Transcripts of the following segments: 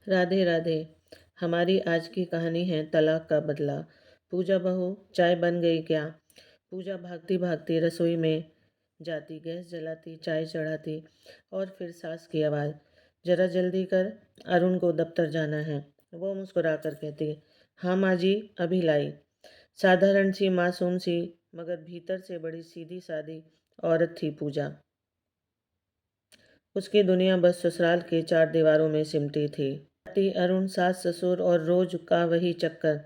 राधे राधे। हमारी आज की कहानी है तलाक का बदला। पूजा बहू, चाय बन गई क्या? पूजा भागती भागती रसोई में जाती, गैस जलाती, चाय चढ़ाती और फिर सास की आवाज़, जरा जल्दी कर, अरुण को दफ्तर जाना है। वो मुस्कुरा कर कहती, हाँ माँ जी, अभी लाई। साधारण सी, मासूम सी, मगर भीतर से बड़ी सीधी सादी औरत थी पूजा। उसकी दुनिया बस ससुराल के चार दीवारों में सिमटी थी। पति अरुण, सास ससुर और रोज का वही चक्कर,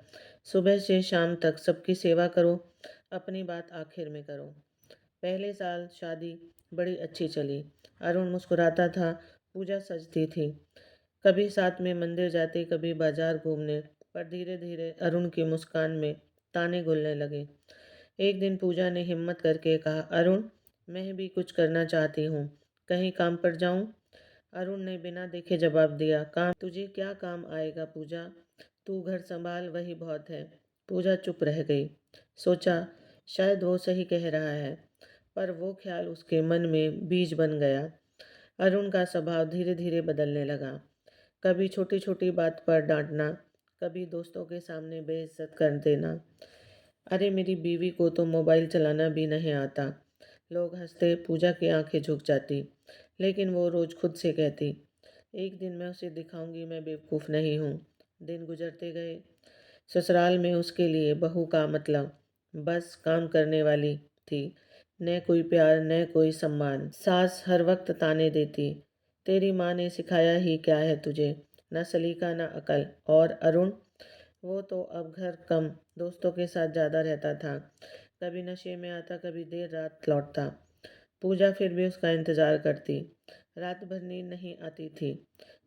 सुबह से शाम तक सबकी सेवा करो, अपनी बात आखिर में करो। पहले साल शादी बड़ी अच्छी चली। अरुण मुस्कुराता था, पूजा सजती थी, कभी साथ में मंदिर जाते, कभी बाजार घूमने। पर धीरे धीरे अरुण की मुस्कान में ताने घुलने लगे। एक दिन पूजा ने हिम्मत करके कहा, अरुण, मैं भी कुछ करना चाहती हूँ, कहीं काम पर जाऊँ? अरुण ने बिना देखे जवाब दिया, काम? तुझे क्या काम आएगा पूजा? तू घर संभाल, वही बहुत है। पूजा चुप रह गई। सोचा, शायद वो सही कह रहा है। पर वो ख्याल उसके मन में बीज बन गया। अरुण का स्वभाव धीरे धीरे बदलने लगा। कभी छोटी छोटी बात पर डांटना, कभी दोस्तों के सामने बेइज्जत कर देना। अरे मेरी बीवी को तो मोबाइल चलाना भी नहीं आता। लोग हंसते, पूजा की आंखें झुक जाती, लेकिन वो रोज खुद से कहती, एक दिन मैं उसे दिखाऊंगी मैं बेवकूफ़ नहीं हूँ। दिन गुजरते गए। ससुराल में उसके लिए बहू का मतलब बस काम करने वाली थी। न कोई प्यार, न कोई सम्मान। सास हर वक्त ताने देती, तेरी माँ ने सिखाया ही क्या है तुझे, न सलीका न अकल। और अरुण, वो तो अब घर कम, दोस्तों के साथ ज़्यादा रहता था। कभी नशे में आता, कभी देर रात लौटता। पूजा फिर भी उसका इंतज़ार करती। रात भर नींद नहीं आती थी,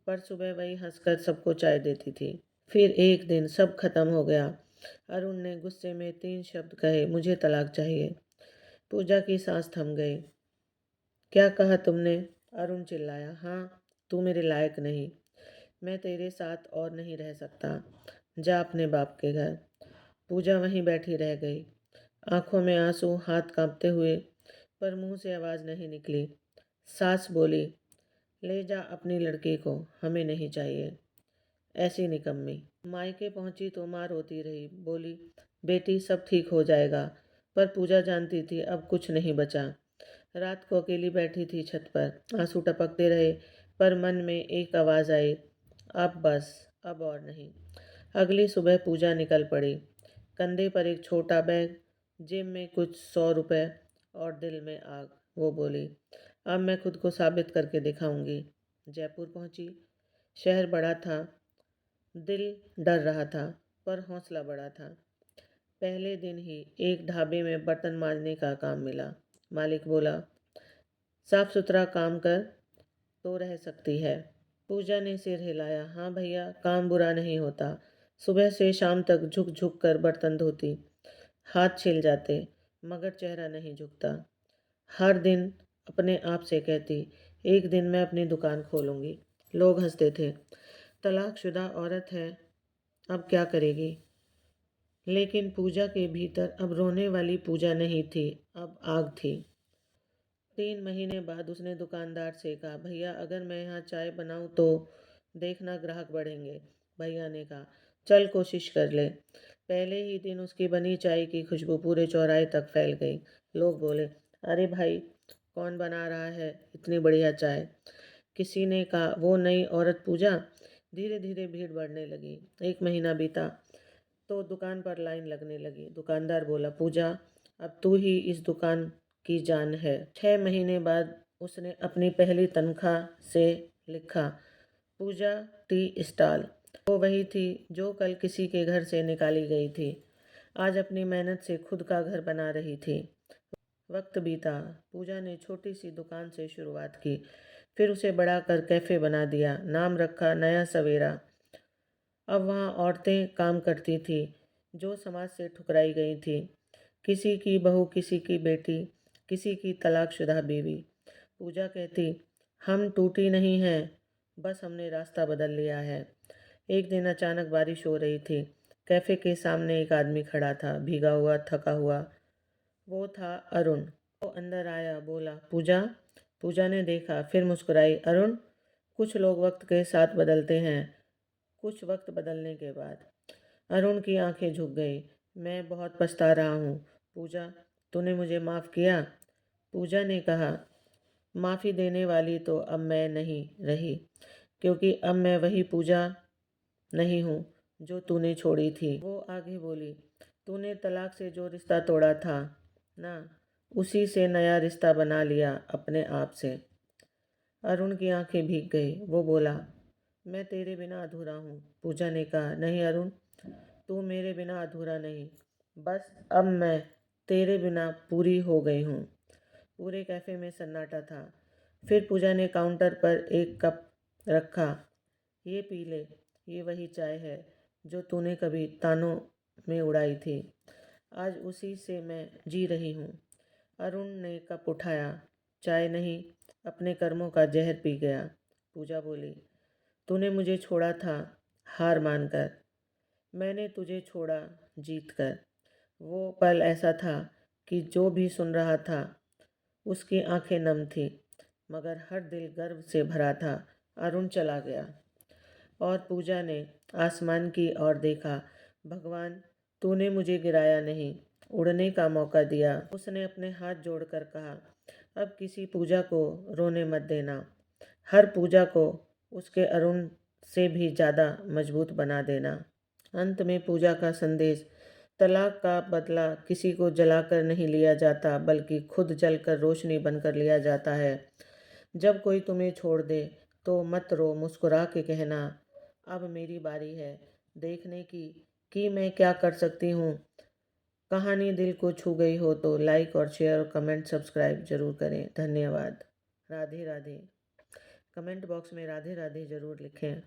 पर सुबह वही हंसकर सबको चाय देती थी। फिर एक दिन सब खत्म हो गया। अरुण ने गुस्से में तीन शब्द कहे, मुझे तलाक चाहिए। पूजा की सांस थम गई। क्या कहा तुमने? अरुण चिल्लाया, हाँ, तू मेरे लायक नहीं, मैं तेरे साथ और नहीं रह सकता, जा अपने बाप के घर। पूजा वहीं बैठी रह गई, आंखों में आंसू, हाथ कांपते हुए, पर मुंह से आवाज़ नहीं निकली। सास बोली, ले जा अपनी लड़की को, हमें नहीं चाहिए ऐसी निकम्मी। मायके पहुंची तो माँ रोती रही, बोली, बेटी सब ठीक हो जाएगा। पर पूजा जानती थी अब कुछ नहीं बचा। रात को अकेली बैठी थी छत पर, आंसू टपकते रहे, पर मन में एक आवाज़ आई, अब बस, अब और नहीं। अगली सुबह पूजा निकल पड़ी, कंधे पर एक छोटा बैग, जेब में कुछ 100 रुपए और दिल में आग। वो बोली, अब मैं खुद को साबित करके दिखाऊंगी। जयपुर पहुंची। शहर बड़ा था, दिल डर रहा था, पर हौसला बड़ा था। पहले दिन ही एक ढाबे में बर्तन मांजने का काम मिला। मालिक बोला, साफ सुथरा काम कर तो रह सकती है। पूजा ने सिर हिलाया, हाँ भैया, काम बुरा नहीं होता। सुबह से शाम तक झुक झुक कर बर्तन धोती, हाथ छिल जाते, मगर चेहरा नहीं झुकता। हर दिन अपने आप से कहती, एक दिन मैं अपनी दुकान खोलूंगी। लोग हंसते थे, तलाकशुदा औरत है, अब क्या करेगी? लेकिन पूजा के भीतर अब रोने वाली पूजा नहीं थी, अब आग थी। 3 महीने बाद उसने दुकानदार से कहा, भैया अगर मैं यहाँ चाय बनाऊँ तो देखना ग्राहक बढ़ेंगे। भैया ने कहा, चल कोशिश कर ले। पहले ही दिन उसकी बनी चाय की खुशबू पूरे चौराहे तक फैल गई। लोग बोले, अरे भाई, कौन बना रहा है इतनी बढ़िया चाय? किसी ने कहा, वो नई औरत पूजा। धीरे धीरे भीड़ बढ़ने लगी। 1 महीना बीता तो दुकान पर लाइन लगने लगी। दुकानदार बोला, पूजा, अब तू ही इस दुकान की जान है। 6 महीने बाद उसने अपनी पहली तनख्वाह से लिखा, पूजा टी स्टॉल। वो वही थी जो कल किसी के घर से निकाली गई थी, आज अपनी मेहनत से खुद का घर बना रही थी। वक्त बीता। पूजा ने छोटी सी दुकान से शुरुआत की, फिर उसे बड़ा कर कैफ़े बना दिया, नाम रखा नया सवेरा। अब वहाँ औरतें काम करती थी जो समाज से ठुकराई गई थी, किसी की बहू, किसी की बेटी, किसी की तलाकशुदा बीवी। पूजा कहती, हम टूटी नहीं हैं, बस हमने रास्ता बदल लिया है। एक दिन अचानक बारिश हो रही थी। कैफ़े के सामने एक आदमी खड़ा था, भीगा हुआ, थका हुआ। वो था अरुण। वो अंदर आया, बोला, पूजा। पूजा ने देखा, फिर मुस्कुराई, अरुण, कुछ लोग वक्त के साथ बदलते हैं, कुछ वक्त बदलने के बाद अरुण की आंखें झुक गई। मैं बहुत पछता रहा हूँ पूजा, तूने मुझे माफ़ किया? पूजा ने कहा, माफ़ी देने वाली तो अब मैं नहीं रही, क्योंकि अब मैं वही पूजा नहीं हूँ जो तूने छोड़ी थी। वो आगे बोली, तूने तलाक से जो रिश्ता तोड़ा था ना, उसी से नया रिश्ता बना लिया अपने आप से। अरुण की आंखें भीग गई। वो बोला, मैं तेरे बिना अधूरा हूँ। पूजा ने कहा, नहीं अरुण, तू मेरे बिना अधूरा नहीं, बस अब मैं तेरे बिना पूरी हो गई हूँ। पूरे कैफ़े में सन्नाटा था। फिर पूजा ने काउंटर पर एक कप रखा। ये पी ले, ये वही चाय है जो तूने कभी तानों में उड़ाई थी। आज उसी से मैं जी रही हूँ। अरुण ने कप उठाया। चाय नहीं, अपने कर्मों का जहर पी गया। पूजा बोली, तूने मुझे छोड़ा था हार मानकर, मैंने तुझे छोड़ा जीत कर। वो पल ऐसा था कि जो भी सुन रहा था उसकी आंखें नम थी, मगर हर दिल गर्व से भरा था। अरुण चला गया और पूजा ने आसमान की ओर देखा। भगवान, तूने मुझे गिराया नहीं, उड़ने का मौका दिया। उसने अपने हाथ जोड़कर कहा, अब किसी पूजा को रोने मत देना। हर पूजा को उसके अरुण से भी ज़्यादा मजबूत बना देना। अंत में पूजा का संदेश, तलाक का बदला किसी को जलाकर नहीं लिया जाता, बल्कि खुद जलकर रोशनी बनकर लिया जाता है। जब कोई तुम्हें छोड़ दे तो मत रो, मुस्कुरा के कहना, अब मेरी बारी है देखने की कि मैं क्या कर सकती हूँ। कहानी दिल को छू गई हो तो लाइक और शेयर और कमेंट सब्सक्राइब जरूर करें। धन्यवाद। राधे राधे। कमेंट बॉक्स में राधे राधे ज़रूर लिखें।